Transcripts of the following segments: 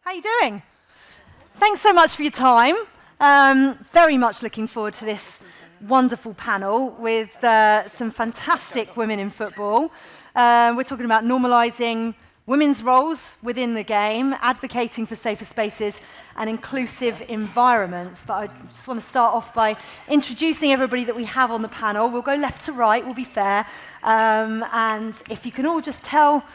How are you doing? Thanks so much for your time. Very much looking forward to this wonderful panel with some fantastic women in football. We're talking about normalising women's roles within the game, advocating for safer spaces and inclusive environments. But I just want to start off by introducing everybody that we have on the panel. We'll go left to right, we'll be fair. And if you can all just tell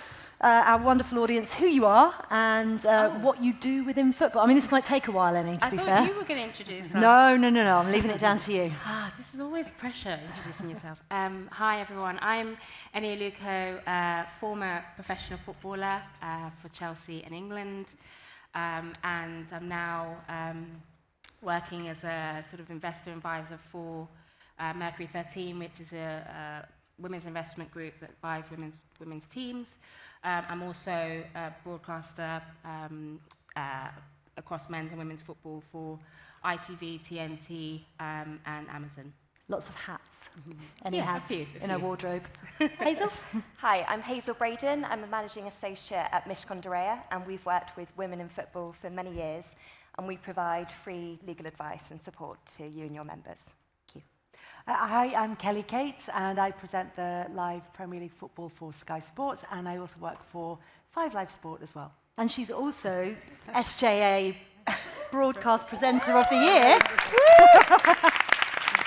our wonderful audience who you are and what you do within football. I mean, this might take a while, Eni, to be fair. I thought you were going to introduce us. No. I'm leaving it down to you. This is always pressure, introducing yourself. Hi, everyone. I'm Eni Aluko, former professional footballer for Chelsea in England. And I'm now working as a sort of investor advisor for Mercury 13, which is a women's investment group that buys women's teams. I'm also a broadcaster across men's and women's football for ITV, TNT, and Amazon. Lots of hats. Eni has in her wardrobe. Hazel? Hi, I'm Hazel Brayden. I'm a managing associate at Mishcon de Reya, and we've worked with women in football for many years, and we provide free legal advice and support to you and your members. Hi, I'm Kelly Cates, and I present the live Premier League football for Sky Sports, and I also work for 5 Live Sport as well. And she's also SJA Broadcast Presenter of the Year.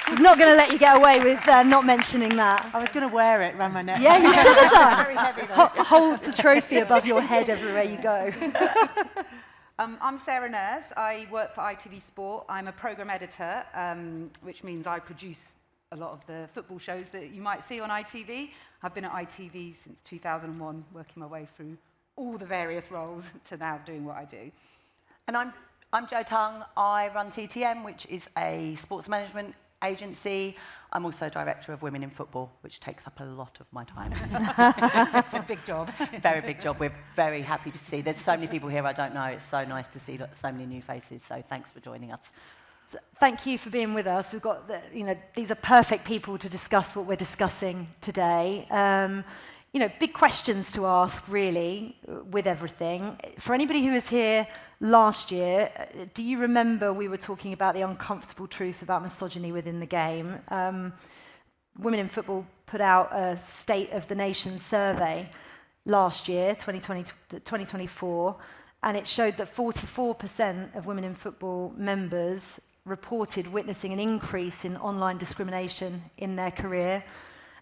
I was not going to let you get away with not mentioning that. I was going to wear it around my neck. Yeah, you should have done. Very heavy, hold the trophy above your head everywhere you go. I'm Sarah Nurse. I work for ITV Sport. I'm a programme editor, which means I produce a lot of the football shows that you might see on ITV. I've been at ITV since 2001, working my way through all the various roles to now doing what I do. And I'm Jo Tongue. I run TTM, which is a sports management agency. I'm also director of Women in Football, which takes up a lot of my time. It's a big job. Very big job. We're very happy to see. There's so many people here I don't know. It's so nice to see so many new faces. So thanks for joining us. So thank you for being with us. We've got, these are perfect people to discuss what we're discussing today. Big questions to ask, really, with everything. For anybody who was here last year, do you remember we were talking about the uncomfortable truth about misogyny within the game? Women in Football put out a State of the Nation survey last year, 2024, and it showed that 44% of Women in Football members reported witnessing an increase in online discrimination in their career,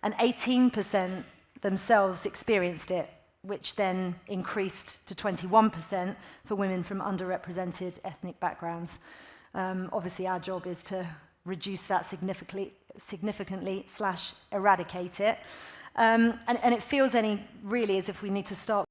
and 18% themselves experienced it, which then increased to 21% for women from underrepresented ethnic backgrounds. Obviously, our job is to reduce that significantly / eradicate it. And it feels really as if we need to start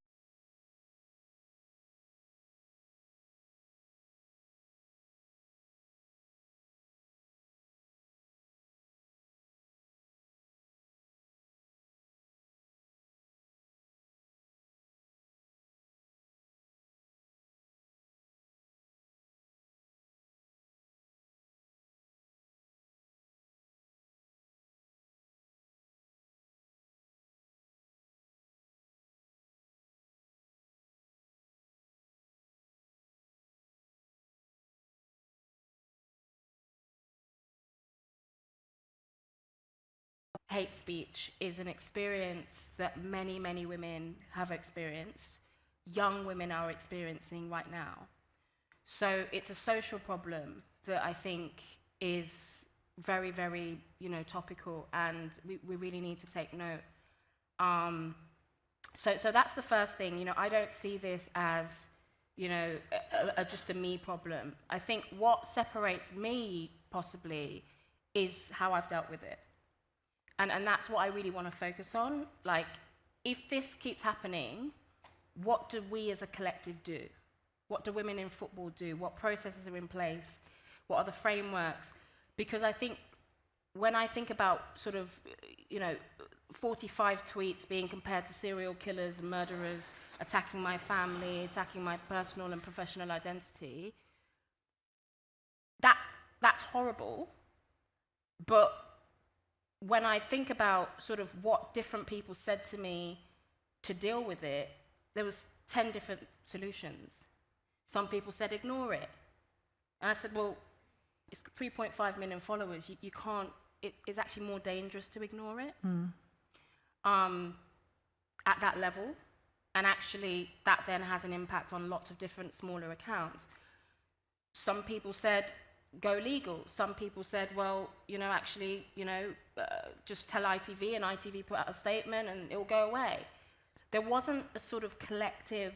Hate speech is an experience that many, many women have experienced. Young women are experiencing right now. So it's a social problem that I think is very, very, topical, and we really need to take note. So that's the first thing. I don't see this as, just a me problem. I think what separates me, possibly, is how I've dealt with it. And that's what I really want to focus on. Like, if this keeps happening, what do we as a collective do? What do women in football do? What processes are in place? What are the frameworks? Because I think when I think about sort of, 45 tweets being compared to serial killers and murderers, attacking my family, attacking my personal and professional identity, that's horrible. But when I think about sort of what different people said to me to deal with it, there was 10 different solutions. Some people said ignore it. And I said, well, it's 3.5 million followers. You can't, it's actually more dangerous to ignore it at that level. And actually, that then has an impact on lots of different smaller accounts. Some people said, go legal. Some people said, well, actually, just tell ITV, and ITV put out a statement and it'll go away. There wasn't a sort of collective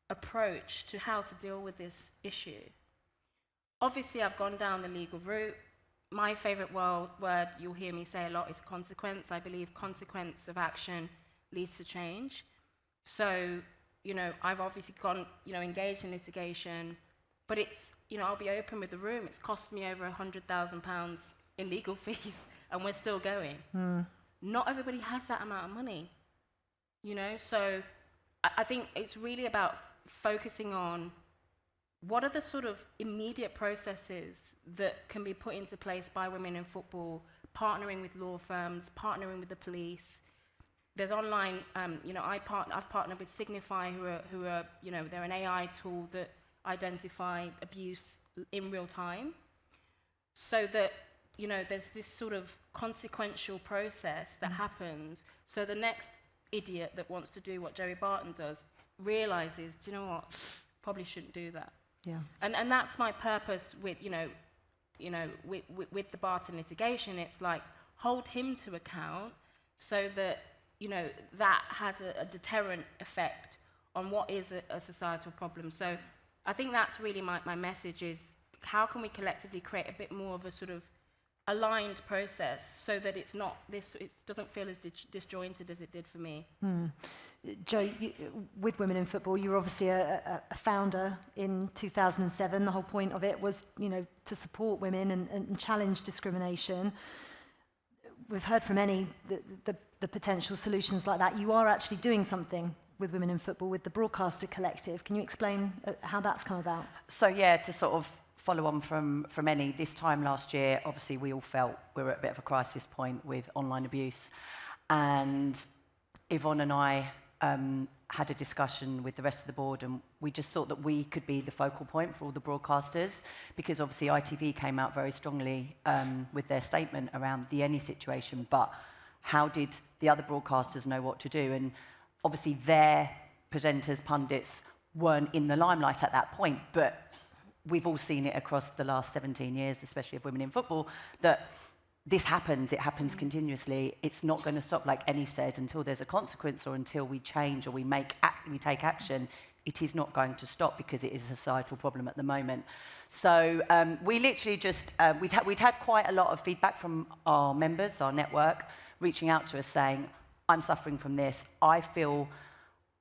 approach to how to deal with this issue. Obviously, I've gone down the legal route. My favorite word you'll hear me say a lot is consequence. I believe consequence of action leads to change. So, I've obviously gone, engaged in litigation, but it's, I'll be open with the room. It's cost me over £100,000 in legal fees, and we're still going. Not everybody has that amount of money, So I think it's really about focusing on what are the sort of immediate processes that can be put into place by women in football, partnering with law firms, partnering with the police. There's online, I've partnered with Signify, who are, they're an AI tool that identify abuse in real time, so that, there's this sort of consequential process that happens, so the next idiot that wants to do what Joey Barton does realizes, do you know what, probably shouldn't do that. Yeah. And that's my purpose with, with the Barton litigation. It's like, hold him to account so that, that has a deterrent effect on what is a societal problem. So I think that's really my message is, how can we collectively create a bit more of a sort of aligned process so that it's not this, it doesn't feel as disjointed as it did for me. Jo, with Women in Football, you were obviously a founder in 2007. The whole point of it was, to support women and challenge discrimination. We've heard from Eni the potential solutions like that. You are actually doing something with Women in Football with the Broadcaster Collective. Can you explain how that's come about? So yeah, to sort of follow on from Eni, this time last year, obviously we all felt we were at a bit of a crisis point with online abuse. And Yvonne and I had a discussion with the rest of the board, and we just thought that we could be the focal point for all the broadcasters, because obviously ITV came out very strongly with their statement around the Eni situation, but how did the other broadcasters know what to do? And obviously their presenters, pundits, weren't in the limelight at that point, but we've all seen it across the last 17 years, especially of Women in Football, that this happens, it happens continuously. It's not going to stop, like Eni said, until there's a consequence or until we change or we take action. It is not going to stop because it is a societal problem at the moment. So we literally just, we'd had quite a lot of feedback from our members, our network, reaching out to us saying, I'm suffering from this. I feel,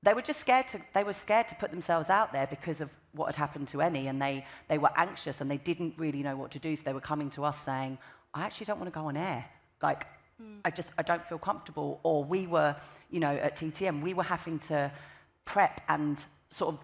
they were just scared to put themselves out there because of what had happened to Eni, and they were anxious and they didn't really know what to do. So they were coming to us saying, I actually don't want to go on air. Like, I don't feel comfortable. Or we were, at TTM, we were having to prep and sort of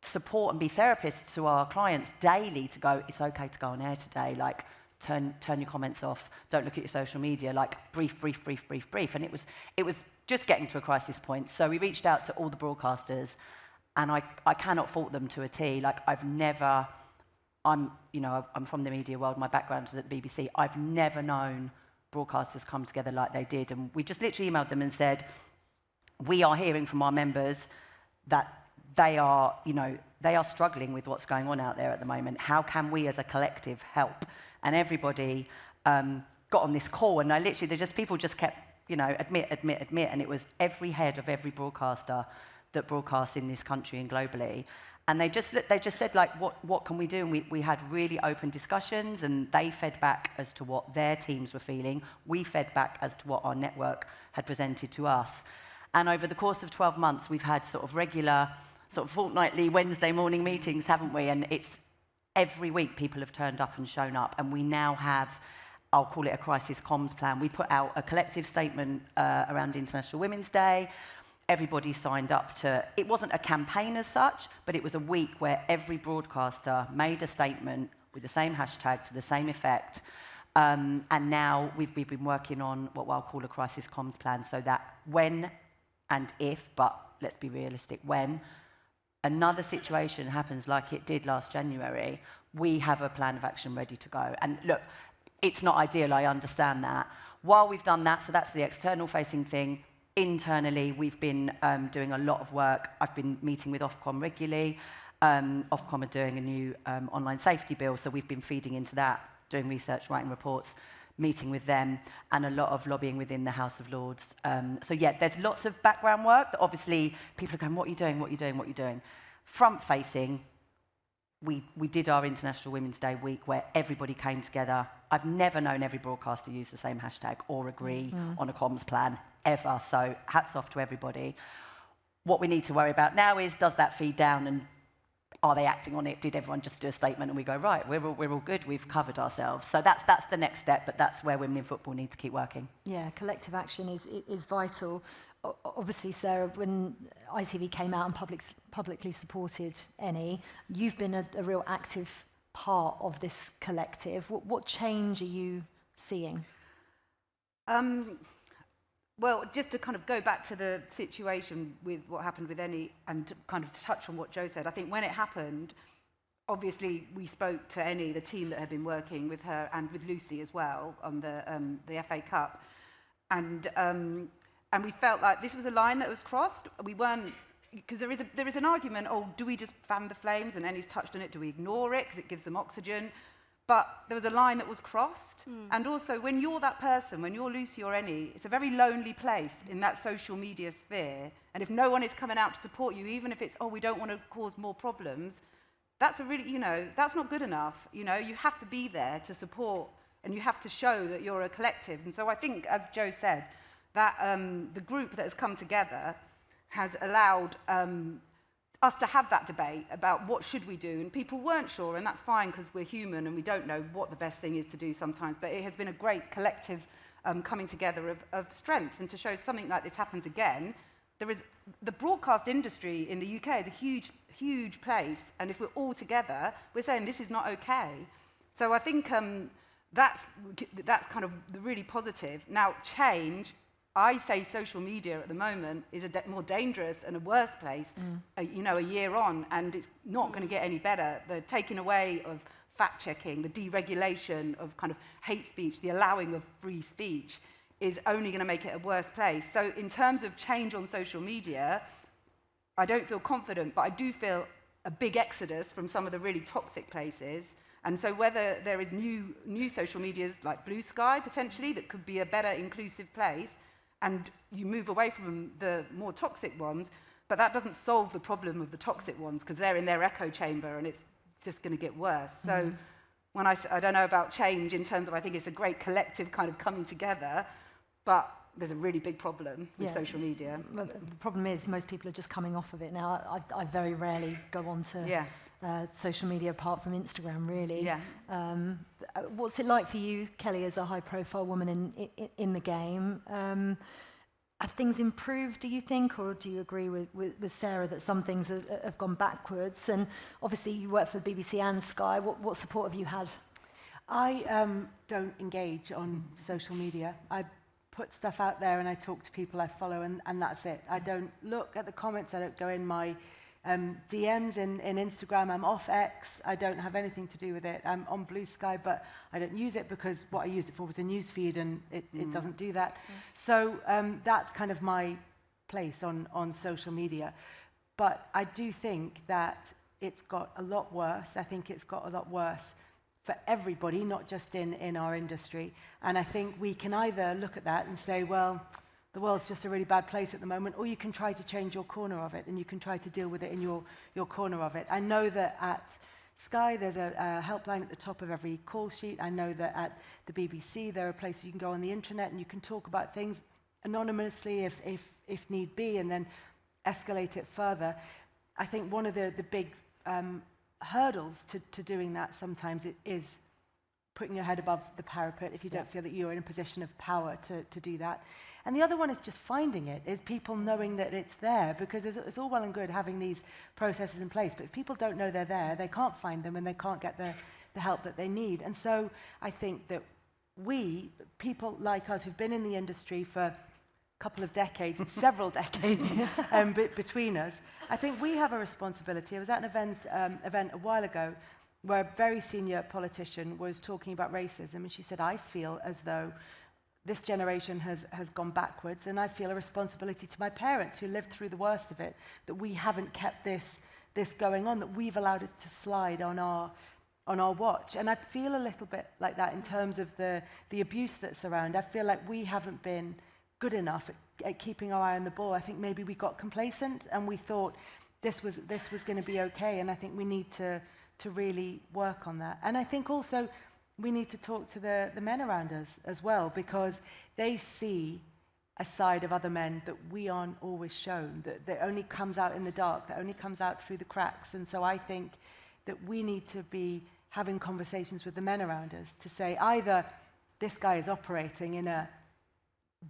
support and be therapists to our clients daily to go, it's okay to go on air today. Like, turn your comments off. Don't look at your social media. Like, brief. And it was just getting to a crisis point. So we reached out to all the broadcasters, and I cannot fault them to a T. Like, I'm from the media world, my background was at the BBC. I've never known broadcasters come together like they did. And we just literally emailed them and said, we are hearing from our members that they are struggling with what's going on out there at the moment. How can we as a collective help? And everybody got on this call, and people just kept, admit. And it was every head of every broadcaster that broadcasts in this country and globally. And they just said, like, what can we do? And we had really open discussions, and they fed back as to what their teams were feeling. We fed back as to what our network had presented to us. And over the course of 12 months, we've had sort of regular, sort of fortnightly Wednesday morning meetings, haven't we? And it's every week people have turned up and shown up. And we now have, I'll call it a crisis comms plan. We put out a collective statement around International Women's Day. Everybody signed up to, it wasn't a campaign as such, but it was a week where every broadcaster made a statement with the same hashtag to the same effect. And now we've been working on what I'll call a crisis comms plan, so that when and if, but let's be realistic, when another situation happens like it did last January, we have a plan of action ready to go. And look, it's not ideal, I understand that. While we've done that, so that's the external facing thing, internally we've been doing a lot of work. I've been meeting with Ofcom regularly. Ofcom are doing a new online safety bill, so we've been feeding into that, doing research, writing reports, meeting with them, and a lot of lobbying within the House of Lords. So yeah, there's lots of background work that obviously people are going, what are you doing, what are you doing, what are you doing? Front facing, we did our International Women's Day week where everybody came together. I've never known every broadcaster use the same hashtag or agree on a comms plan, ever. So hats off to everybody. What we need to worry about now is, does that feed down and are they acting on it? Did everyone just do a statement and we go, right, we're all good, we've covered ourselves. So that's the next step, but that's where women in football need to keep working. Yeah, collective action is vital. Obviously, Sarah, when ITV came out and publicly supported Eni, you've been a real active part of this collective. What change are you seeing? Well, just to kind of go back to the situation with what happened with Eni and to kind of touch on what Jo said, I think when it happened, obviously we spoke to Eni, the team that had been working with her and with Lucy as well on the FA Cup, and we felt like this was a line that was crossed. We weren't, because there is an argument, oh, do we just fan the flames? And Eni's touched on it, do we ignore it because it gives them oxygen? But there was a line that was crossed. And also, when you're that person, when you're Lucy or Eni, it's a very lonely place in that social media sphere. And if no one is coming out to support you, even if it's, oh, we don't want to cause more problems, that's a really, that's not good enough. You have to be there to support, and you have to show that you're a collective. And so I think, as Jo said, that the group that has come together has allowed us to have that debate about what should we do, and people weren't sure, and that's fine because we're human and we don't know what the best thing is to do sometimes, but it has been a great collective coming together of strength. And to show something like this happens again, the broadcast industry in the UK is a huge place, and if we're all together, we're saying this is not okay. So I think that's kind of the really positive. Now, change, I say social media at the moment is a more dangerous and a worse place, a year on, and it's not going to get any better. The taking away of fact-checking, the deregulation of kind of hate speech, the allowing of free speech is only going to make it a worse place. So in terms of change on social media, I don't feel confident, but I do feel a big exodus from some of the really toxic places. And so whether there is new social medias like Blue Sky, potentially, that could be a better inclusive place, and you move away from the more toxic ones, but that doesn't solve the problem of the toxic ones because they're in their echo chamber and it's just going to get worse. So when I don't know about change in terms of, I think it's a great collective kind of coming together, but there's a really big problem with social media. Well, the problem is most people are just coming off of it now. I very rarely go on to social media apart from Instagram, really. What's it like for you, Kelly, as a high-profile woman in the game? Have things improved, do you think, or do you agree with Sarah that some things have gone backwards? And obviously you work for the BBC and Sky. What support have you had? I don't engage on social media. I put stuff out there and I talk to people I follow, and that's it. I don't look at the comments. I don't go in my DMs in Instagram. I'm off X. I don't have anything to do with it. I'm on Blue Sky, but I don't use it because what I used it for was a news feed, and it doesn't do that. So that's kind of my place on social media. But I do think that it's got a lot worse. I think it's got a lot worse for everybody, not just in our industry. And I think we can either look at that and say, well, the world's just a really bad place at the moment, or you can try to change your corner of it, and you can try to deal with it in your corner of it. I know that at Sky, there's a helpline at the top of every call sheet. I know that at the BBC, there are places you can go on the intranet and you can talk about things anonymously if need be, and then escalate it further. I think one of the big hurdles to doing that sometimes is putting your head above the parapet if you don't feel that you're in a position of power to do that. And the other one is just finding it, is people knowing that it's there, because it's all well and good having these processes in place, but if people don't know they're there, they can't find them and they can't get the help that they need. And so I think that people like us who've been in the industry for couple of decades, several decades between us. I think we have a responsibility. I was at an event a while ago where a very senior politician was talking about racism, and she said, I feel as though this generation has gone backwards, and I feel a responsibility to my parents who lived through the worst of it, that we haven't kept this going on, that we've allowed it to slide on our watch. And I feel a little bit like that in terms of the abuse that's around. I feel like we haven't been good enough at keeping our eye on the ball. I think maybe we got complacent and we thought this was going to be okay, and I think we need to really work on that. And I think also we need to talk to the men around us as well, because they see a side of other men that we aren't always shown, that only comes out in the dark, that only comes out through the cracks. And so I think that we need to be having conversations with the men around us to say either this guy is operating in a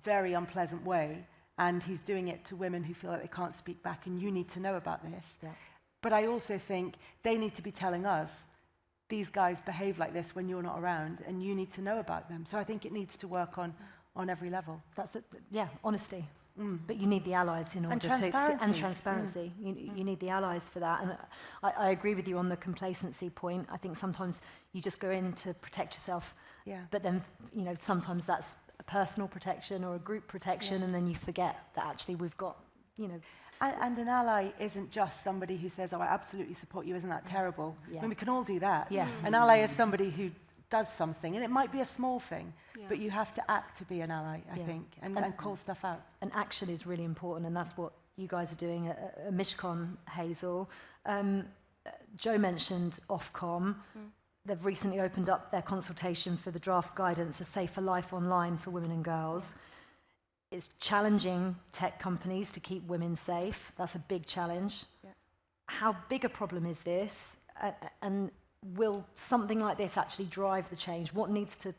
very unpleasant way and he's doing it to women who feel like they can't speak back, and you need to know about this. Yeah. But I also think they need to be telling us, these guys behave like this when you're not around, and you need to know about them. So I think it needs to work on every level. That's it. Yeah, honesty. But you need the allies in order And transparency. and transparency. You need the allies for that. And I agree with you on the complacency point. I think sometimes you just go in to protect yourself. Yeah. But then, sometimes that's a personal protection or a group protection, and then you forget that actually we've got, And an ally isn't just somebody who says, oh, I absolutely support you, isn't that terrible? Yeah. I mean, we can all do that. Yeah. An ally is somebody who does something, and it might be a small thing, but you have to act to be an ally, I think, and call stuff out. And action is really important, and that's what you guys are doing at Mishcon, Hazel. Jo mentioned Ofcom. They've recently opened up their consultation for the draft guidance, A Safer Life Online for Women and Girls. It's challenging tech companies to keep women safe. That's a big challenge. Yeah. How big a problem is this? And will something like this actually drive the change? What needs to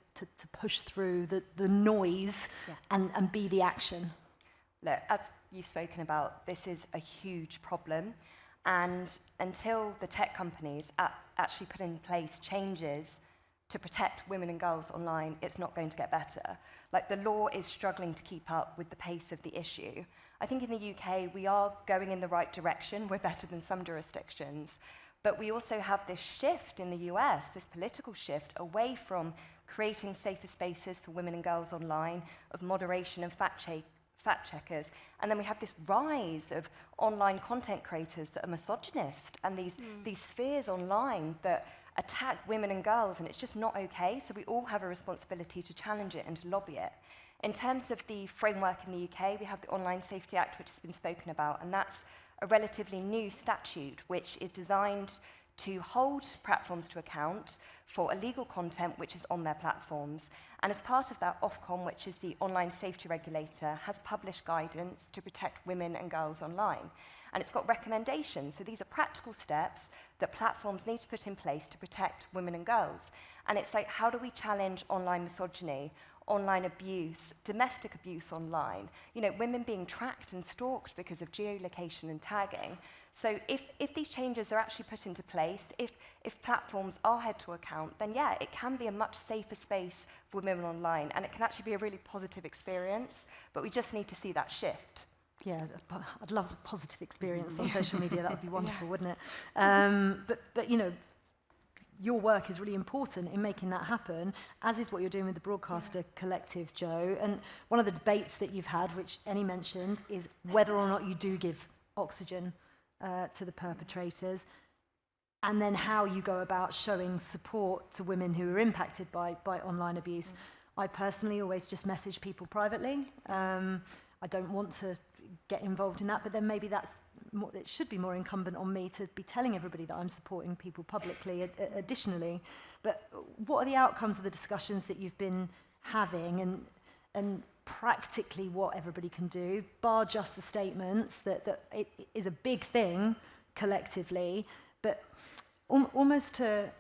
push through the noise and be the action? Look, as you've spoken about, this is a huge problem. And until the tech companies actually put in place changes to protect women and girls online, it's not going to get better. Like, the law is struggling to keep up with the pace of the issue. I think in the UK, we are going in the right direction. We're better than some jurisdictions. But we also have this shift in the US, this political shift away from creating safer spaces for women and girls online, of moderation and fact checkers. And then we have this rise of online content creators that are misogynist, and these spheres online that attack women and girls, and it's just not okay. So we all have a responsibility to challenge it and to lobby it. In terms of the framework in the UK, we have the Online Safety Act, which has been spoken about, and that's a relatively new statute which is designed to hold platforms to account for illegal content which is on their platforms. And as part of that, Ofcom, which is the online safety regulator, has published guidance to protect women and girls online. And it's got recommendations. So these are practical steps that platforms need to put in place to protect women and girls. And it's like, how do we challenge online misogyny, online abuse, domestic abuse online? Women being tracked and stalked because of geolocation and tagging. So if these changes are actually put into place, if platforms are held to account, then yeah, it can be a much safer space for women online, and it can actually be a really positive experience, but we just need to see that shift. Yeah, I'd love a positive experience on social media. That would be wonderful, wouldn't it? But your work is really important in making that happen, as is what you're doing with the Broadcaster Collective, Jo. And one of the debates that you've had, which Eni mentioned, is whether or not you do give oxygen to the perpetrators, and then how you go about showing support to women who are impacted by online abuse. I personally always just message people privately. I don't want to get involved in that, but then maybe it should be more incumbent on me to be telling everybody that I'm supporting people publicly additionally. But what are the outcomes of the discussions that you've been having, and practically what everybody can do, bar just the statements that it is a big thing collectively, but almost to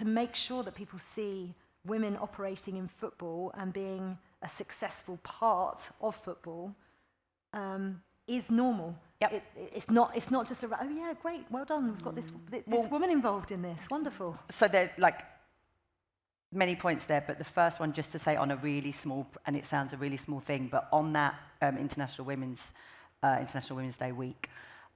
make sure that people see women operating in football and being a successful part of football is normal. Yep. It's not just oh yeah, great, well done, we've got this woman involved in this, wonderful. So many points there, but the first one, just to say on a really small, and it sounds a really small thing, but on that International Women's Day week,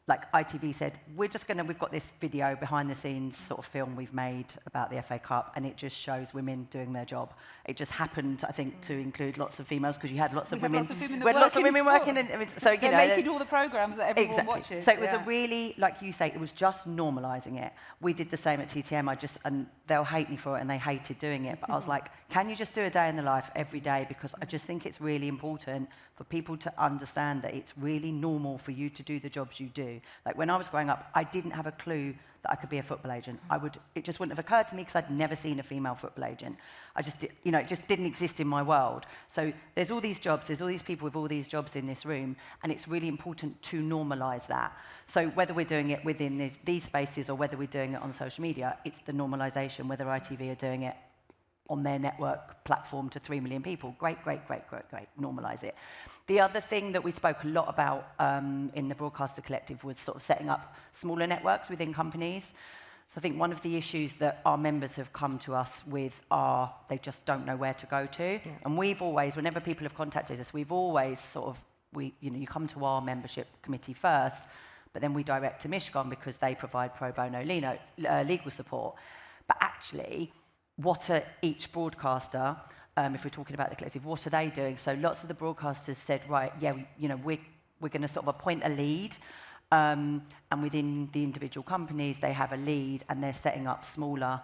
like ITV said, we've got this video behind the scenes sort of film we've made about the FA Cup, and it just shows women doing their job. It just happened, I think, to include lots of females, because you had lots of women. We had lots of women working in, so you know, making all the programs that everyone watches. So it was a really, like you say, it was just normalising it. We did the same at TTM. And they'll hate me for it, and they hated doing it. But I was like, can you just do a day in the life every day? Because I just think it's really important for people to understand that it's really normal for you to do the jobs you do. Like when I was growing up, I didn't have a clue that I could be a football agent. It just wouldn't have occurred to me because I'd never seen a female football agent. It just didn't exist in my world. So there's all these jobs, there's all these people with all these jobs in this room, and it's really important to normalise that. So whether we're doing it within these spaces or whether we're doing it on social media, it's the normalisation, whether ITV are doing it on their network platform to 3 million people. Great, normalise it. The other thing that we spoke a lot about in the Broadcaster Collective was sort of setting up smaller networks within companies. So I think one of the issues that our members have come to us with are they just don't know where to go to. Yeah. And we've always, whenever people have contacted us, we've always sort of, you come to our membership committee first, but then we direct to Mishcon because they provide pro bono legal support. But actually, what are each broadcaster, if we're talking about the collective, what are they doing? So lots of the broadcasters said, right, yeah, we're going to sort of appoint a lead, and within the individual companies, they have a lead, and they're setting up smaller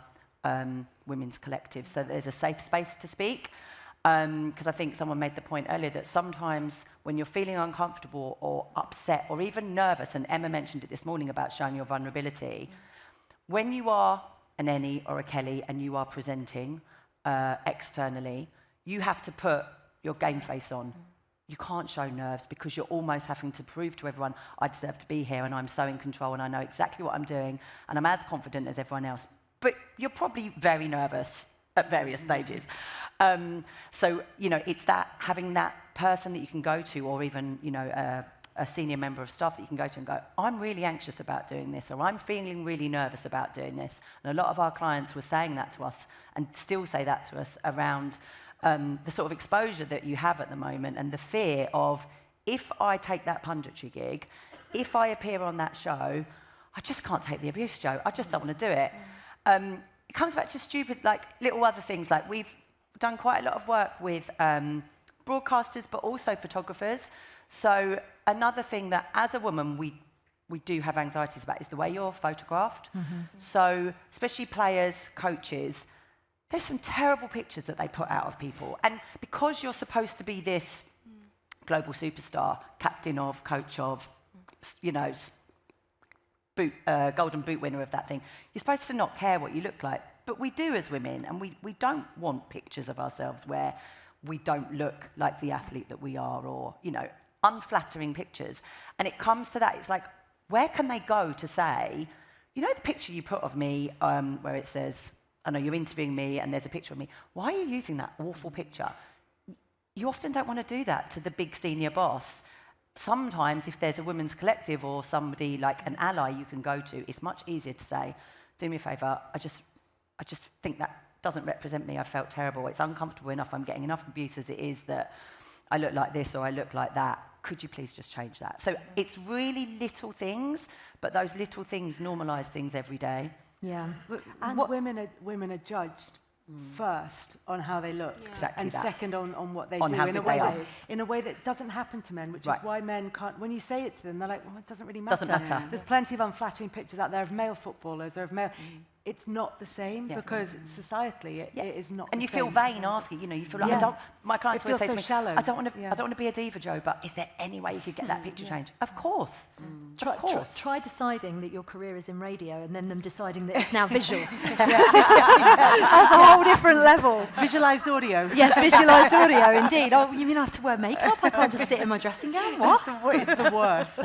women's collectives. So there's a safe space to speak, because I think someone made the point earlier that sometimes when you're feeling uncomfortable or upset or even nervous, and Emma mentioned it this morning about showing your vulnerability, when you are an Eni or a Kelly and you are presenting externally, you have to put your game face on. You can't show nerves because you're almost having to prove to everyone, I deserve to be here and I'm so in control and I know exactly what I'm doing and I'm as confident as everyone else. But you're probably very nervous at various stages. So, it's that having that person that you can go to, or even, a senior member of staff that you can go to and go, I'm really anxious about doing this, or I'm feeling really nervous about doing this. And a lot of our clients were saying that to us and still say that to us around the sort of exposure that you have at the moment and the fear of, if I take that punditry gig, if I appear on that show, I just can't take the abuse, Jo. I just don't want to do it. It comes back to stupid, little other things. Like we've done quite a lot of work with broadcasters, but also photographers. So another thing that, as a woman, we do have anxieties about is the way you're photographed. So especially players, coaches, there's some terrible pictures that they put out of people. And because you're supposed to be this global superstar, captain of, coach of, golden boot winner of that thing, you're supposed to not care what you look like. But we do as women, and we don't want pictures of ourselves where we don't look like the athlete that we are, or, unflattering pictures. And it comes to that, it's like, where can they go to say, the picture you put of me where it says, I know you're interviewing me and there's a picture of me, why are you using that awful picture? You often don't want to do that to the big senior boss. Sometimes if there's a women's collective or somebody like an ally you can go to, it's much easier to say, do me a favour, I just think that doesn't represent me, I felt terrible, it's uncomfortable enough, I'm getting enough abuse as it is that I look like this or I look like that. Could you please just change that? So it's really little things, but those little things normalise things every day. Yeah. And women are judged first on how they look, exactly, and that. second on what they on do how in a way that doesn't happen to men, which is why men can't. When you say it to them, they're like, "Well, it doesn't really matter." Doesn't matter. There's plenty of unflattering pictures out there of male footballers or of male. It's not the same because societally it is not. And the you same feel vain asking. You feel like my clients will say to me, shallow. I don't want to be a diva, Jo, but is there any way you could get that picture changed? Of course. Of course. Try deciding that your career is in radio and then them deciding that it's now visual. That's a whole different level. Visualised audio. Yes, visualised audio, indeed. Oh, you mean I have to wear makeup? I can't just sit in my dressing gown? What? It's the worst.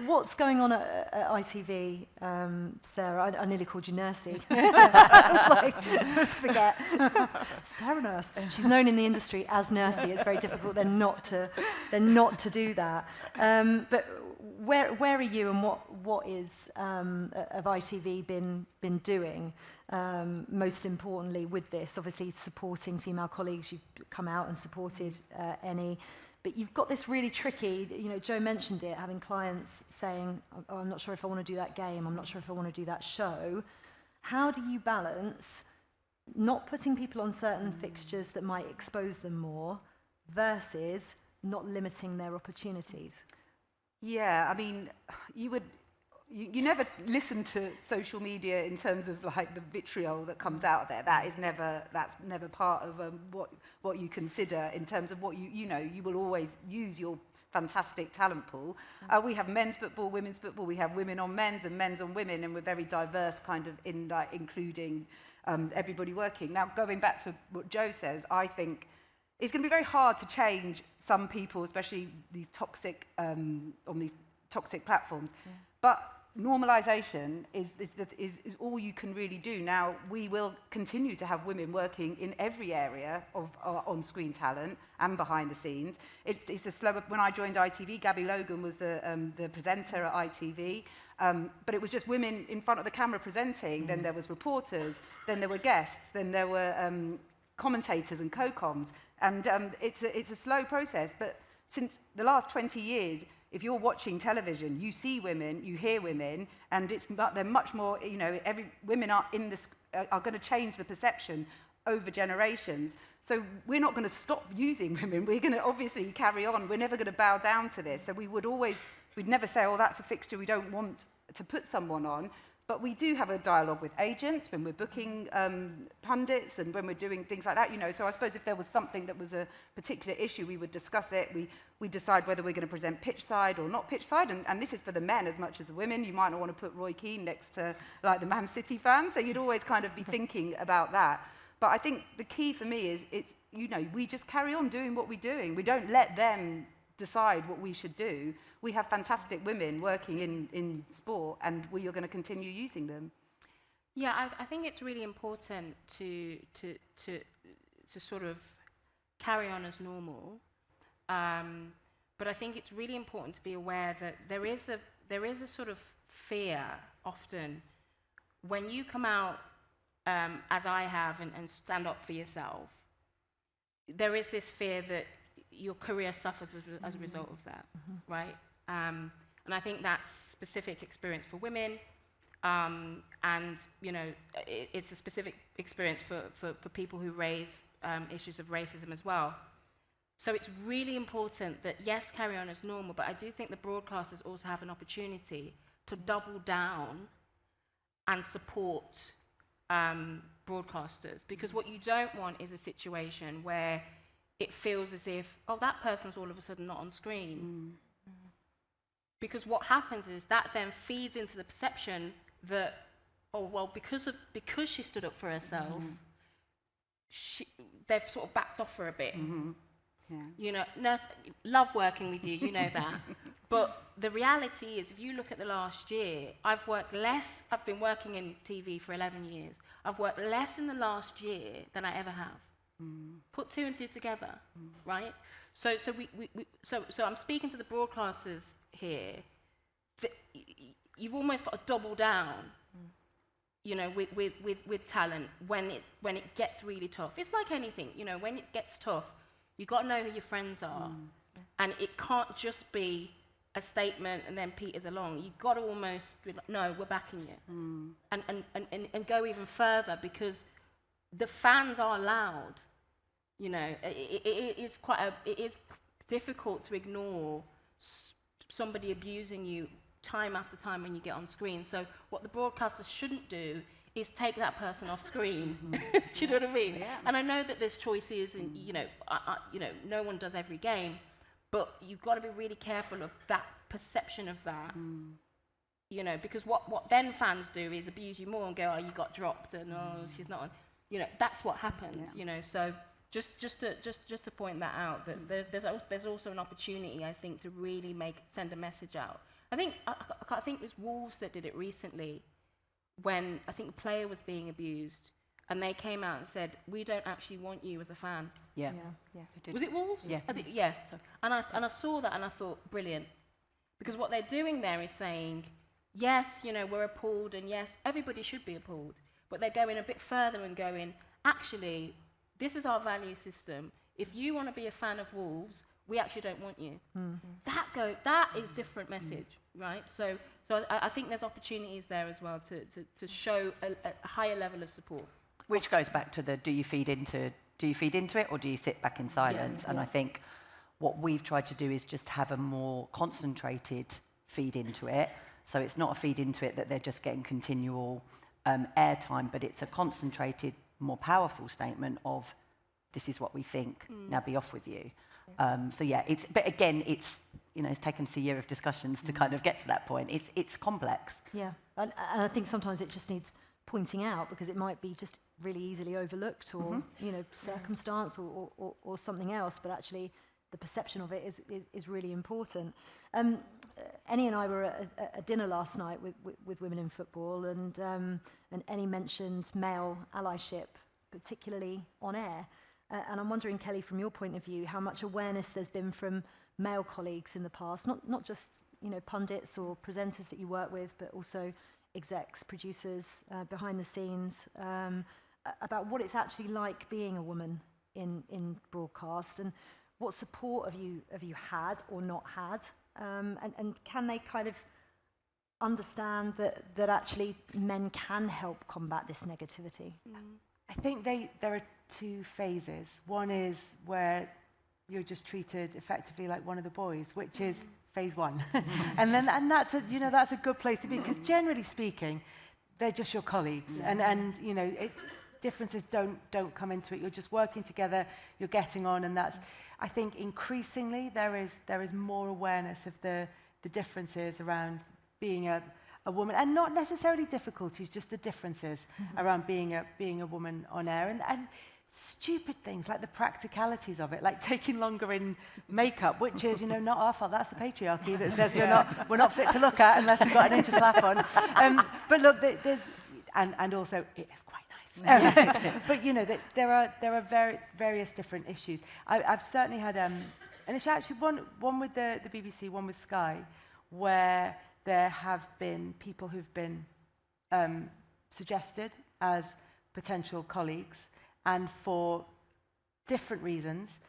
What's going on at ITV, Sarah? I nearly called you Nursey. I was like, forget. Sarah Nurse. She's known in the industry as Nursey. It's very difficult then not to do that. But where are you, and what is of ITV been doing? Most importantly, with this, obviously supporting female colleagues. You've come out and supported Eni, but you've got this really tricky. You know, Jo mentioned it, having clients saying, "Oh, I'm not sure if I want to do that game. I'm not sure if I want to do that show." How do you balance not putting people on certain fixtures that might expose them more versus not limiting their opportunities? Yeah, I mean, you never listen to social media in terms of like the vitriol that comes out of there. That's never part of what you consider in terms of what you will always use your fantastic talent pool. We have men's football, women's football, we have women on men's and men's on women, and we're very diverse kind of in like including everybody working. Now, going back to what Jo says, I think it's going to be very hard to change some people, especially these toxic, on these toxic platforms. Yeah. But normalisation is all you can really do. Now, we will continue to have women working in every area of on-screen talent and behind the scenes. It's a slower. When I joined ITV, Gabby Logan was the presenter at ITV, but it was just women in front of the camera presenting. Then there was reporters, then there were guests, then there were commentators and co-coms, and it's a slow process. But since the last 20 years, if you're watching television, you see women, you hear women, and they're much more. You know, women are going to change the perception over generations. So we're not going to stop using women. We're going to obviously carry on. We're never going to bow down to this. So we'd never say, oh, that's a fixture we don't want to put someone on. But we do have a dialogue with agents when we're booking pundits and when we're doing things like that, you know. So I suppose if there was something that was a particular issue, we would discuss it. We decide whether we're going to present pitch side or not pitch side. And this is for the men as much as the women. You might not want to put Roy Keane next to like the Man City fans. So you'd always kind of be thinking about that. But I think the key for me is we just carry on doing what we're doing. We don't let them decide what we should do. We have fantastic women working in sport, and we are going to continue using them. Yeah, I think it's really important to sort of carry on as normal, but I think it's really important to be aware that there is a sort of fear often when you come out as I have and stand up for yourself. There is this fear that your career suffers as a result of that, right? And I think that's specific experience for women, and you know, it's a specific experience for people who raise issues of racism as well. So it's really important that, yes, carry on as normal, but I do think the broadcasters also have an opportunity to double down and support broadcasters, because what you don't want is a situation where it feels as if, oh, that person's all of a sudden not on screen. Because what happens is that then feeds into the perception that, oh, well, because she stood up for herself, they've sort of backed off for a bit. Yeah. You know, nurse, love working with you, you know that. But the reality is, if you look at the last year, I've been working in TV for 11 years. I've worked less in the last year than I ever have. Put two and two together, right? So I'm speaking to the broadcasters here. You've almost got to double down, you know, with talent when it gets really tough. It's like anything, you know, when it gets tough, you've got to know who your friends are, and it can't just be a statement and then peters along. You've got to almost be like, no, we're backing you, and go even further, because the fans are loud, you know. It is difficult to ignore somebody abusing you time after time when you get on screen. So what the broadcasters shouldn't do is take that person off screen. Do you know what I mean? Yeah. And I know that there's choices, and you know, no one does every game, but you've got to be really careful of that perception of that. You know, because what then fans do is abuse you more and go, oh, you got dropped, and oh, she's not on. You know, that's what happens. Yeah. You know, so just to point that out, that there's also an opportunity, I think, to really send a message out. I think it was Wolves that did it recently, when I think a player was being abused, and they came out and said, we don't actually want you as a fan. Yeah. Was it Wolves? Yeah. Yeah. And I saw that and I thought, brilliant. Because what they're doing there is saying, yes, you know, we're appalled, and yes, everybody should be appalled. But they're going a bit further and going, actually, this is our value system. If you want to be a fan of Wolves, we actually don't want you. That is different message, right? So I think there's opportunities there as well to show a higher level of support. Which goes back to the do you feed into it or do you sit back in silence? And I think what we've tried to do is just have a more concentrated feed into it. So it's not a feed into it that they're just getting continual airtime, but it's a concentrated, more powerful statement of this is what we think, now be off with you. But again, it's taken us a year of discussions to kind of get to that point. It's complex. Yeah, and I think sometimes it just needs pointing out because it might be just really easily overlooked or, circumstance or something else, but actually the perception of it is really important. Eni and I were at a dinner last night with women in football, and Eni mentioned male allyship, particularly on air. And I'm wondering, Kelly, from your point of view, how much awareness there's been from male colleagues in the past, not just pundits or presenters that you work with, but also execs, producers, behind the scenes, about what it's actually like being a woman in broadcast, and what support have you had or not had, and can they kind of understand that actually men can help combat this negativity? I think there are two phases. One is where you're just treated effectively like one of the boys, which is phase one. and that's a good place to be, because generally speaking, they're just your colleagues, and differences don't come into it. You're just working together, you're getting on, and that's, I think, increasingly there is more awareness of the differences around being a woman, and not necessarily difficulties, just the differences around being a woman on air, and stupid things like the practicalities of it, like taking longer in makeup, which is not our fault. That's the patriarchy that says we're not fit to look at unless we've got an inch of slap on. But look, there's and also it is quite nice. But there are various different issues. I've certainly had and it's actually one with the BBC, one with Sky, where there have been people who've been suggested as potential colleagues, and for different reasons,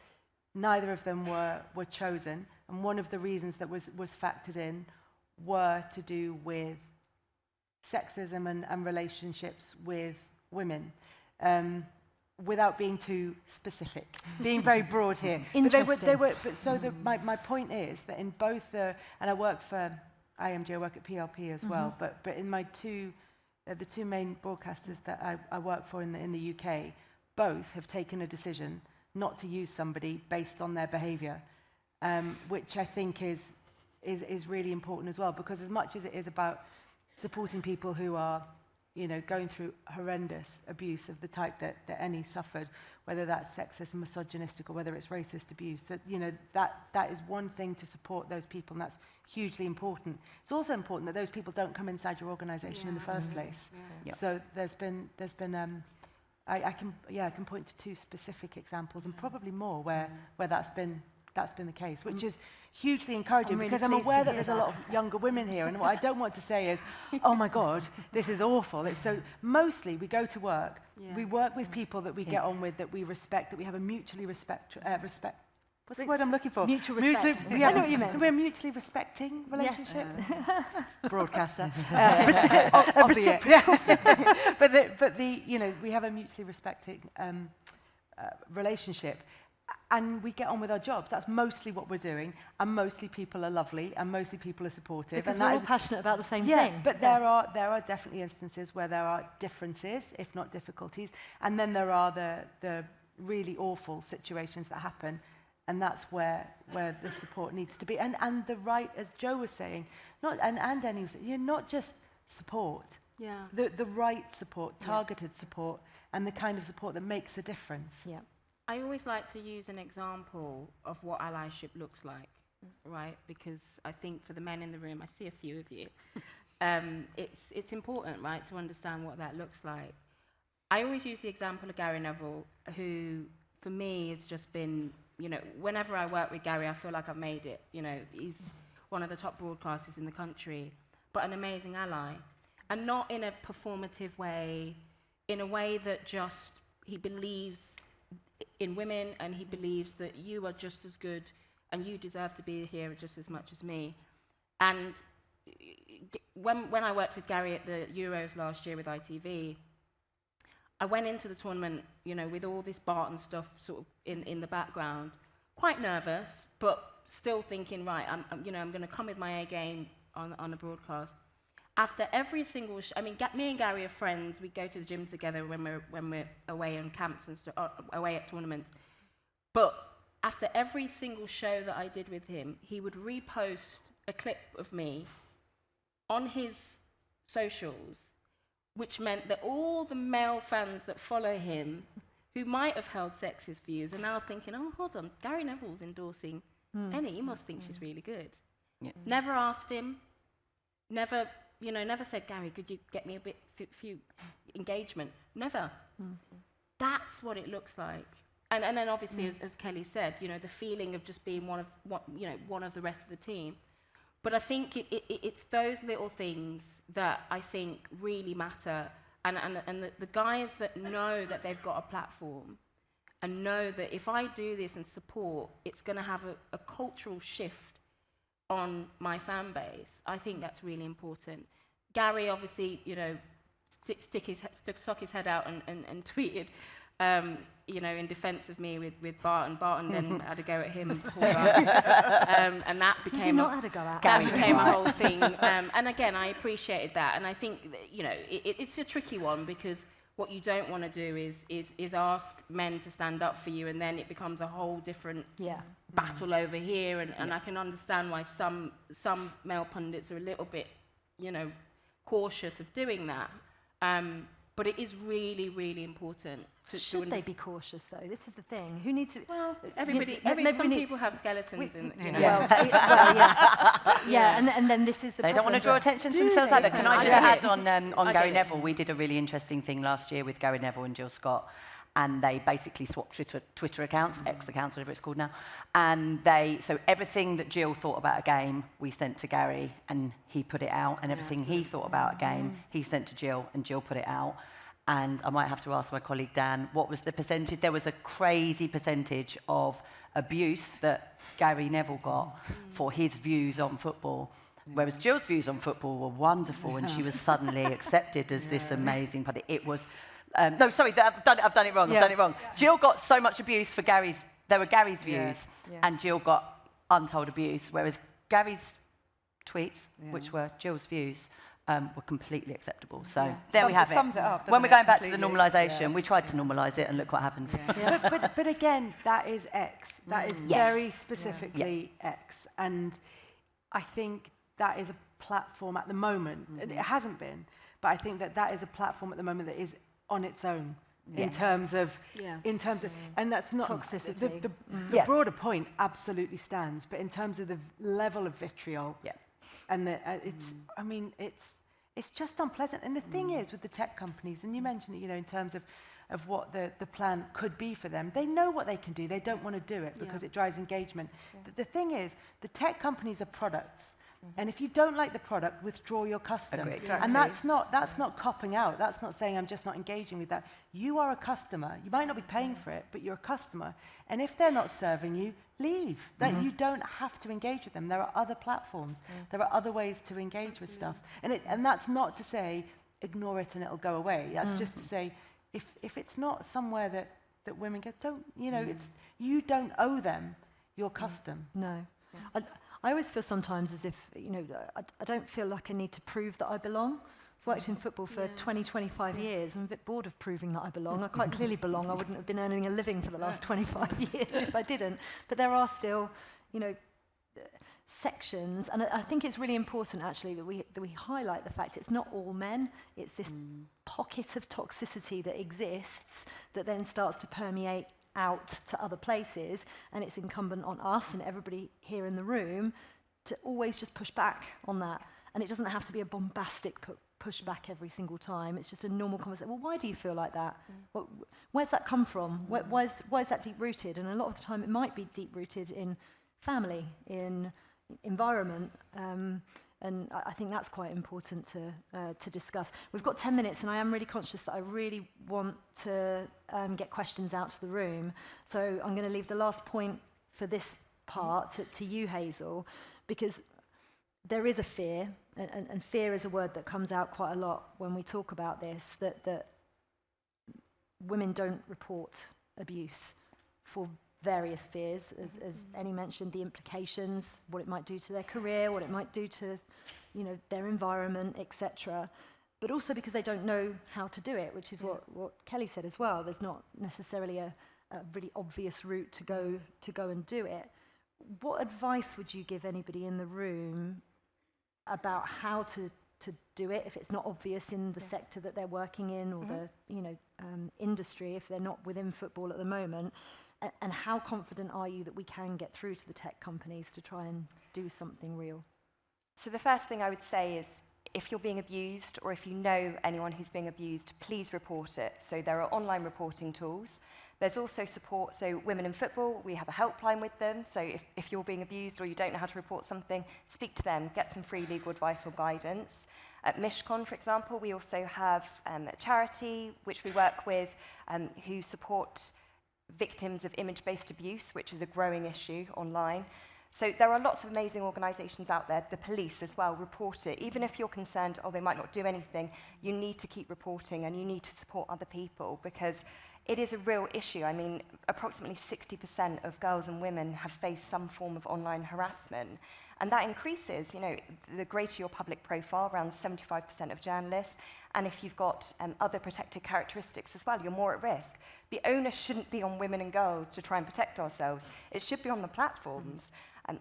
neither of them were chosen. And one of the reasons that was factored in were to do with sexism and relationships with women, without being too specific, being very broad here. Interesting. My point is that in both and I work for IMG, I work at PLP as well, but in my the two main broadcasters that I work for in the UK, both have taken a decision not to use somebody based on their behaviour, which I think is really important as well, because as much as it is about supporting people who are going through horrendous abuse of the type that Eni suffered, whether that's sexist and misogynistic or whether it's racist abuse, that is one thing to support those people, and that's hugely important. It's also important that those people don't come inside your organisation in the first place. Yeah. So there's been I can point to two specific examples, and probably more where that's been the case, which is hugely encouraging, because I'm aware that there's a lot of younger women here, and what I don't want to say is, oh my God, this is awful. It's so, mostly we go to work, we work with people that we get on with, that we respect, that we have a mutually respect. What's the word I'm looking for? Mutual respect. I know what you meant. We're a mutually respecting relationship. Yes. Broadcaster. But we have a mutually respecting relationship, and we get on with our jobs. That's mostly what we're doing, and mostly people are lovely, and mostly people are supportive. Because and we're all passionate about the same thing. But there are definitely instances where there are differences, if not difficulties, and then there are the really awful situations that happen. And that's where the support needs to be. And the right, as Jo was saying, and Eni was saying, not just support. Yeah. The right support, targeted support, and the kind of support that makes a difference. Yeah. I always like to use an example of what allyship looks like, right? Because I think for the men in the room, I see a few of you, it's important, right, to understand what that looks like. I always use the example of Gary Neville, who, for me, has just been, whenever I work with Gary, I feel like I've made it. He's one of the top broadcasters in the country, but an amazing ally. And not in a performative way, in a way that just he believes in women and he believes that you are just as good and you deserve to be here just as much as me. And when I worked with Gary at the Euros last year with ITV, I went into the tournament, you know, with all this Barton stuff sort of in the background, quite nervous, but still thinking, right, I'm going to come with my A game on a broadcast. After every single, me and Gary are friends. We go to the gym together when we're away on camps and away at tournaments. But after every single show that I did with him, he would repost a clip of me on his socials, which meant that all the male fans that follow him, who might have held sexist views, are now thinking, oh, hold on, Gary Neville's endorsing Eni. He must think she's really good. Yeah. Never asked him, never said, Gary, could you get me a few engagement? Never. That's what it looks like. And then obviously, as Kelly said, you know, the feeling of just being one of the rest of the team. But I think it's those little things that I think really matter. And the guys that know that they've got a platform and know that if I do this and support, it's going to have a cultural shift on my fan base. I think that's really important. Gary obviously, you know, stuck his head out and tweeted, you know, in defence of me with Barton. Barton then had a go at him, and that became. Has he not had a go at? That became a whole thing. And again, I appreciated that, and I think that, you know, it's a tricky one because what you don't want to do is ask men to stand up for you, and then it becomes a whole different battle over here. And I can understand why some male pundits are a little bit, you know, cautious of doing that. But it is really, really important. Should they be cautious, though? This is the thing. Who needs to... Well, some people have skeletons in... You know. Well, yes. Yeah, and then this is the They don't want to draw attention to themselves either. Can I just add on Gary Neville? We did a really interesting thing last year with Gary Neville and Jill Scott, and they basically swapped Twitter accounts, X accounts, whatever it's called now, and so everything that Jill thought about a game, we sent to Gary, and he put it out, and everything he thought about a game, he sent to Jill, and Jill put it out. And I might have to ask my colleague Dan, what was the percentage? There was a crazy percentage of abuse that Gary Neville got for his views on football, whereas Jill's views on football were wonderful, and she was suddenly accepted as this amazing party. It was... no, sorry, I've done it wrong. Jill got so much abuse for Gary's views, and Jill got untold abuse, whereas Gary's tweets, which were Jill's views, were completely acceptable. So there we have it. Sums it up, when we're going back to the normalisation, we tried to normalise it, and look what happened. But again, that is X. That is very specifically X. And I think that is a platform at the moment. It hasn't been, but I think that is a platform at the moment that is on its own in terms of, and that's not toxicity. The broader point absolutely stands, but in terms of the level of vitriol, and it's just unpleasant. And the thing is with the tech companies, and you mentioned it, you know, in terms of what the plan could be for them, they know what they can do. They don't want to do it because it drives engagement. The thing is, the tech companies are products. And if you don't like the product, withdraw your custom. Exactly. And that's not copping out. That's not saying I'm just not engaging with that. You are a customer. You might not be paying for it, but you're a customer. And if they're not serving you, leave. That you don't have to engage with them. There are other platforms. There are other ways to engage with stuff. And that's not to say ignore it and it'll go away. That's just to say if it's not somewhere that women go, you don't owe them your custom. No. I always feel sometimes as if, you know, I don't feel like I need to prove that I belong. I've worked in football for 20, 25 years. I'm a bit bored of proving that I belong. I quite clearly belong. I wouldn't have been earning a living for the last 25 years if I didn't. But there are still, you know, sections, and I think it's really important actually that we highlight the fact it's not all men. It's this pocket of toxicity that exists that then starts to permeate out to other places, and it's incumbent on us and everybody here in the room to always just push back on that. And it doesn't have to be a bombastic pushback every single time. It's just a normal conversation. Well, why do you feel like that? Where's that come from? Why is that deep-rooted? And a lot of the time it might be deep-rooted in family, in environment. And I think that's quite important to discuss. We've got 10 minutes, and I am really conscious that I really want to get questions out to the room. So I'm going to leave the last point for this part to you, Hazel, because there is a fear, and fear is a word that comes out quite a lot when we talk about this, that women don't report abuse for various fears, as Eni mentioned, the implications, what it might do to their career, what it might do to, their environment, etc. But also because they don't know how to do it, which is what Kelly said as well. There's not necessarily a really obvious route to go and do it. What advice would you give anybody in the room about how to do it if it's not obvious in the sector that they're working in, or the industry, if they're not within football at the moment? And how confident are you that we can get through to the tech companies to try and do something real? So the first thing I would say is, if you're being abused, or if you know anyone who's being abused, please report it. So there are online reporting tools. There's also support. So Women in Football, we have a helpline with them. So if you're being abused or you don't know how to report something, speak to them, get some free legal advice or guidance. At Mishcon, for example, we also have a charity which we work with who support victims of image-based abuse, which is a growing issue online. So there are lots of amazing organisations out there. The police as well, report it. Even if you're concerned, they might not do anything, you need to keep reporting, and you need to support other people, because it is a real issue. I mean, approximately 60% of girls and women have faced some form of online harassment. And that increases, the greater your public profile, around 75% of journalists. And if you've got other protected characteristics as well, you're more at risk. The onus shouldn't be on women and girls to try and protect ourselves. It should be on the platforms.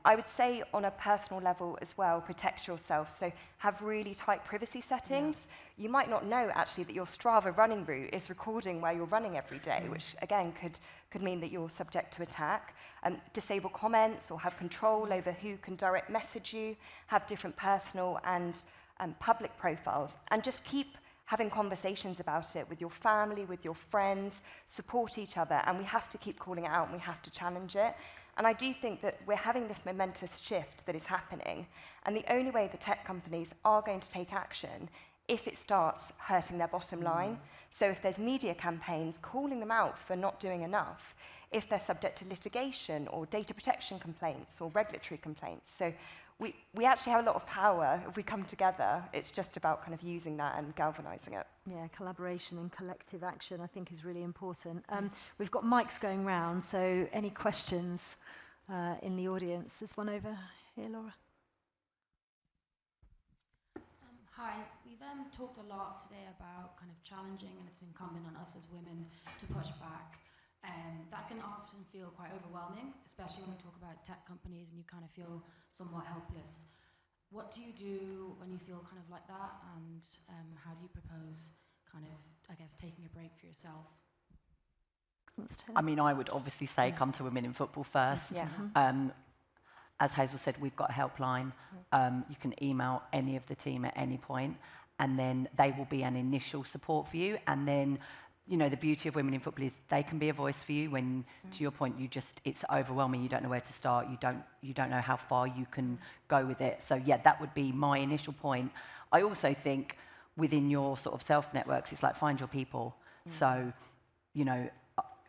I would say on a personal level as well, protect yourself. So have really tight privacy settings. Yeah. You might not know actually that your Strava running route is recording where you're running every day, which again could mean that you're subject to attack. Disable comments, or have control over who can direct message you. Have different personal and public profiles, and just keep having conversations about it with your family, with your friends. Support each other, and we have to keep calling it out, and we have to challenge it. And I do think that we're having this momentous shift that is happening, and the only way the tech companies are going to take action if it starts hurting their bottom line. So if there's media campaigns calling them out for not doing enough, if they're subject to litigation or data protection complaints or regulatory complaints. So we actually have a lot of power if we come together. It's just about kind of using that and galvanizing it. Yeah, collaboration and collective action, I think, is really important. We've got mics going round, so any questions in the audience? There's one over here, Laura. Hi, we've talked a lot today about kind of challenging, and it's incumbent on us as women to push back. That can often feel quite overwhelming, especially when we talk about tech companies and you kind of feel somewhat helpless. What do you do when you feel kind of like that, and how do you propose kind of, I guess, taking a break for yourself? I mean, I would obviously say come to Women in Football first. Yeah. As Hazel said, we've got a helpline. You can email any of the team at any point, and then they will be an initial support for you. And then, the beauty of Women in Football is they can be a voice for you when, to your point, it's overwhelming. You don't know where to start. You don't know how far you can go with it. So yeah, that would be my initial point. I also think within your sort of self-networks, it's like find your people. So,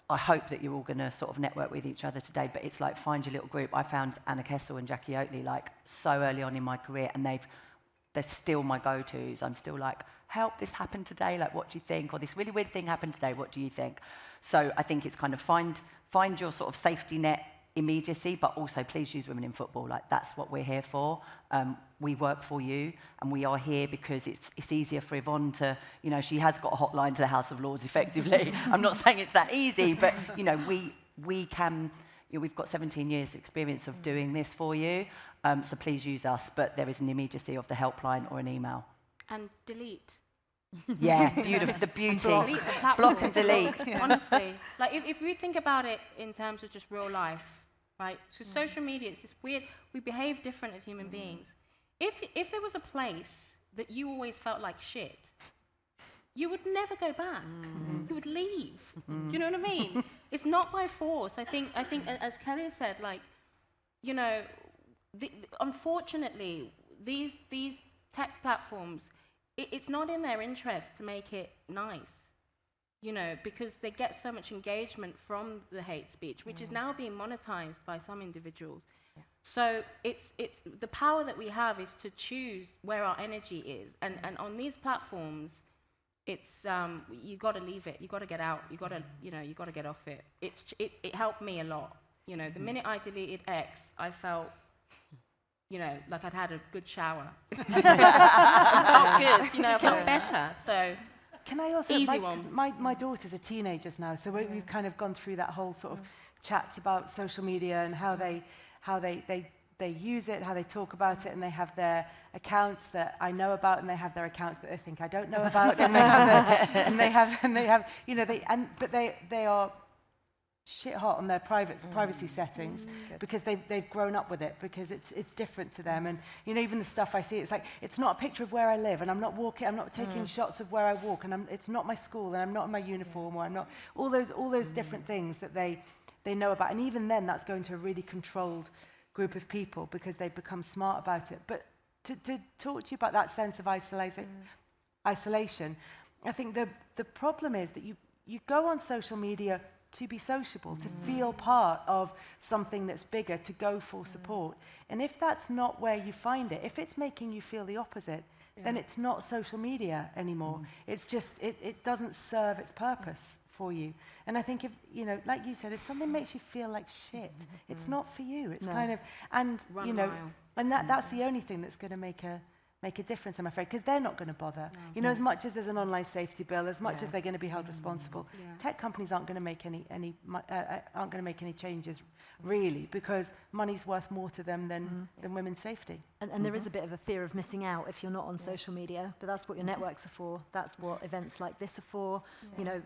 I hope that you're all going to sort of network with each other today, but it's like find your little group. I found Anna Kessel and Jackie Oatley like so early on in my career, and they're still my go-tos. I'm still like, help, this happened today, like what do you think? Or this really weird thing happened today, what do you think? So I think it's kind of find your sort of safety net immediacy, but also please use Women in Football. Like that's what we're here for. We work for you, and we are here because it's easier for Yvonne to, she has got a hotline to the House of Lords effectively. I'm not saying it's that easy, but we can, we've got 17 years experience of doing this for you. So please use us, but there is an immediacy of the helpline or an email. And delete. Yeah, beautiful. The beauty. Delete the platform. Block and delete. Honestly, like if we think about it in terms of just real life, right? So social media, it's this weird. We behave different as human beings. If there was a place that you always felt like shit, you would never go back. You would leave. Do you know what I mean? It's not by force. I think as Kelly said, like, unfortunately, these tech platforms, it's not in their interest to make it nice, you know, because they get so much engagement from the hate speech, which is now being monetized by some individuals. Yeah. So it's the power that we have is to choose where our energy is, and on these platforms, it's you got to leave it, you got to get out, you got to get off it. It helped me a lot, you know. The minute I deleted X, I felt, you know, like I'd had a good shower. I felt good, you know, I felt better. So can I also, easy one. My daughters are teenagers now, so we've kind of gone through that whole sort of chats about social media and how they use it, how they talk about it, and they have their accounts that I know about, and they have their accounts that they think I don't know about, and they have you know, but they are shit hot on their privacy settings because they've grown up with it, because it's different to them. And you know, even the stuff I see, it's like, it's not a picture of where I live, and I'm not taking shots of where I walk, and it's not my school, and I'm not in my uniform, or I'm not all those different things that they know about. And even then, that's going to a really controlled group of people because they've become smart about it. But to talk to you about that sense of isolation, I think the problem is that you go on social media to be sociable, to feel part of something that's bigger, to go for support. And if that's not where you find it, if it's making you feel the opposite, then it's not social media anymore. It's just, it doesn't serve its purpose for you. And I think if, you know, like you said, if something makes you feel like shit, it's not for you. It's kind of, and Run you a know, mile. and that's the only thing that's going to make a difference, I'm afraid, because they're not going to bother. You know, as much as there's an online safety bill, as much as they're going to be held responsible, tech companies aren't going to make any changes, really, because money's worth more to them than women's safety. And there is a bit of a fear of missing out if you're not on social media, but that's what your networks are for. That's what events like this are for. You know,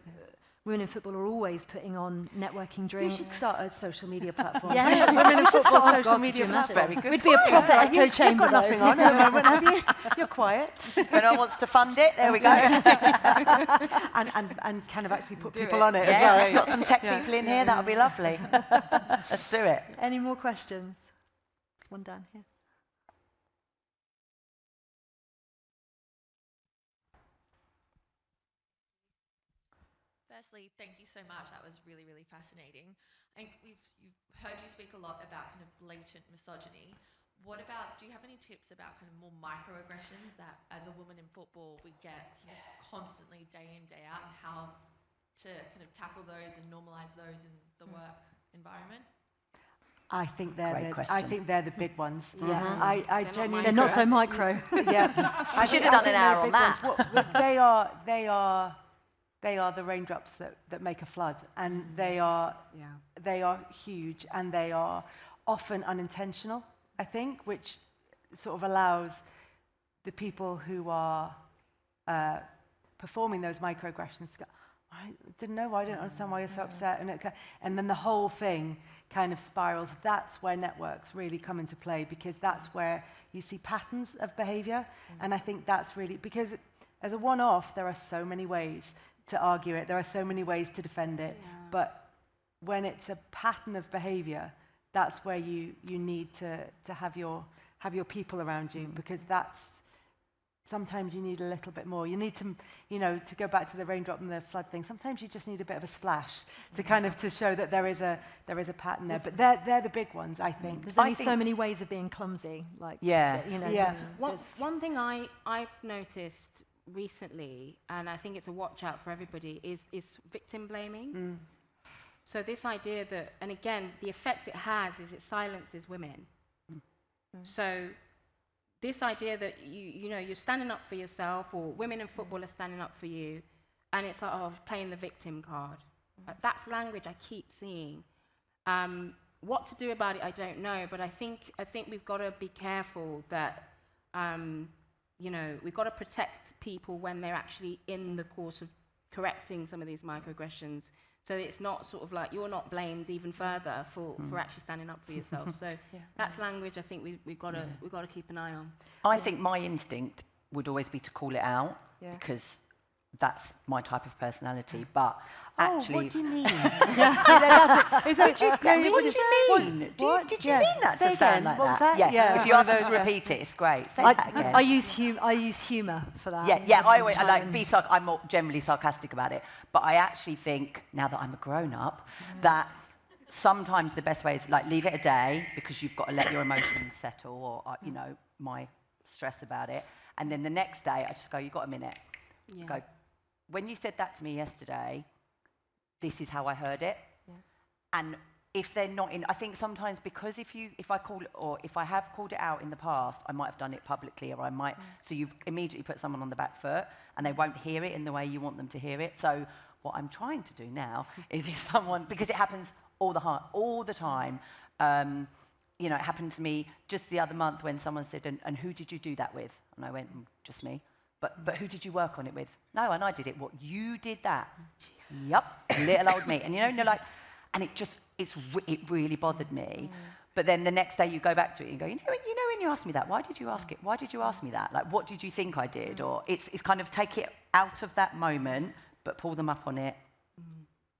women in football are always putting on networking drinks. You should start a social media platform. Women in football social media platform. Very good. We'd be a profit echo chamber. You've got nothing on at the moment, have you? You're quiet. If anyone wants to fund it, there we go. and kind of actually put people on it as Yes, well. got some tech people in here, that would be lovely. Let's do it. Any more questions? One down here. Firstly, thank you so much. That was really, really fascinating. I think you've heard you speak a lot about kind of blatant misogyny. What about, do you have any tips about kind of more microaggressions that as a woman in football we get constantly day in, day out, and how to kind of tackle those and normalise those in the work environment? I think they're the big ones. Yeah. I genuinely. They're not so micro. Yeah. I should have done an hour on that. They are the raindrops that make a flood, and they are huge, and they are often unintentional, I think, which sort of allows the people who are performing those microaggressions to go, I didn't know, I don't understand why you're so upset, and then the whole thing kind of spirals. That's where networks really come into play, because that's where you see patterns of behavior, and I think that's really, because as a one-off, there are so many ways to argue it. There are so many ways to defend it. Yeah. But when it's a pattern of behavior, that's where you need to have your people around you, because that's, sometimes you need a little bit more. You need to, you know, to go back to the raindrop and the flood thing, sometimes you just need a bit of a splash to kind of to show that there is a pattern there. But they're the big ones, I think. There's only so many ways of being clumsy. Like, you know, one thing I've noticed recently, and I think it's a watch out for everybody, is victim blaming. So this idea that, and again, the effect it has is it silences women. So this idea that you know, you're standing up for yourself, or women in football are standing up for you, and it's like, oh, playing the victim card. That's language I keep seeing. What to do about it, I don't know, but I think we've got to be careful that you know, we've got to protect people when they're actually in the course of correcting some of these microaggressions, so it's not sort of like you're not blamed even further for actually standing up for yourself. So that's language I think we've got to keep an eye on. I think my instinct would always be to call it out, because that's my type of personality. But actually, what do you mean? Did you mean that Say to sound again. like What was that? that? Yeah. Yeah. If you ask them to repeat it, it's great. Say that again. I use humour for that. Yeah. I always, I like be I'm more generally sarcastic about it, but I actually think now that I'm a grown up that sometimes the best way is like leave it a day because you've got to let your emotions settle, or you know, my stress about it, and then the next day I just go, you've got a minute. Yeah. Go, when you said that to me yesterday, this is how I heard it. Yeah. And if they're not in, I think sometimes because if I have called it out in the past, I might have done it publicly, or I might, so you've immediately put someone on the back foot and they won't hear it in the way you want them to hear it. So what I'm trying to do now is if someone, because it happens all the time, you know, it happened to me just the other month when someone said, and who did you do that with? And I went, just me. But who did you work on it with? No, and I did it. What, you did that? Yep, little old me. And you know, and you're like, and it really bothered me. But then the next day you go back to it and go, you know when you asked me that, why did you ask it? Why did you ask me that? Like, what did you think I did? Or it's kind of take it out of that moment, but pull them up on it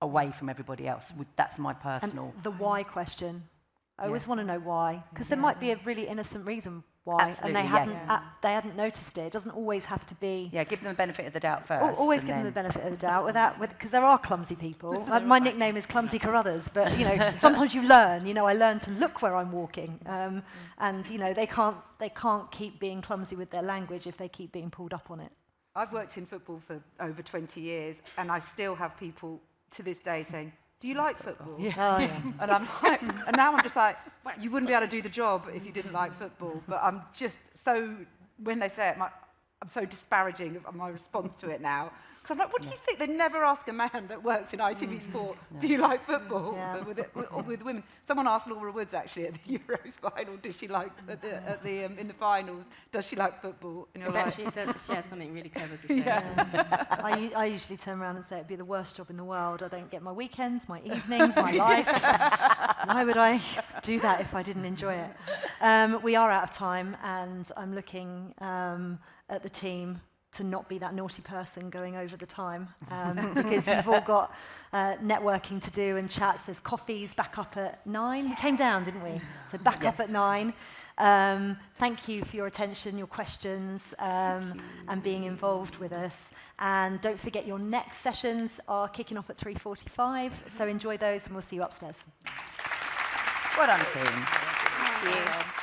away from everybody else. That's my personal. And the why question. I always want to know why, because there might be a really innocent reason why, Absolutely, and they hadn't noticed it. It doesn't always have to be. Yeah, give them the benefit of the doubt first. Always give them the benefit of the doubt, because there are clumsy people. My nickname is Clumsy Carruthers, but you know, sometimes you learn. You know, I learn to look where I'm walking, and you know, they can't keep being clumsy with their language if they keep being pulled up on it. I've worked in football for over 20 years, and I still have people to this day saying, do you like football? Yeah. Oh, yeah. And I'm like, and now I'm just like, well, you wouldn't be able to do the job if you didn't like football. But I'm just so, when they say it, I'm so disparaging of my response to it now. Because I'm like, what do you think? They never ask a man that works in ITV Sport, do you like football? Yeah. But with women. Someone asked Laura Woods, actually, at the Euros final, did she like, in the finals, does she like football? And you're like, She said she had something really clever to say. yeah. I usually turn around and say it'd be the worst job in the world. I don't get my weekends, my evenings, my life. Why would I do that if I didn't enjoy it? We are out of time, and I'm looking at the team to not be that naughty person going over the time, because you've all got networking to do and chats. There's coffees back up at 9. We came down, didn't we? So back up at 9. Thank you for your attention, your questions, and being involved with us. And don't forget your next sessions are kicking off at 3:45, so enjoy those and we'll see you upstairs. Well done, team. Thank you.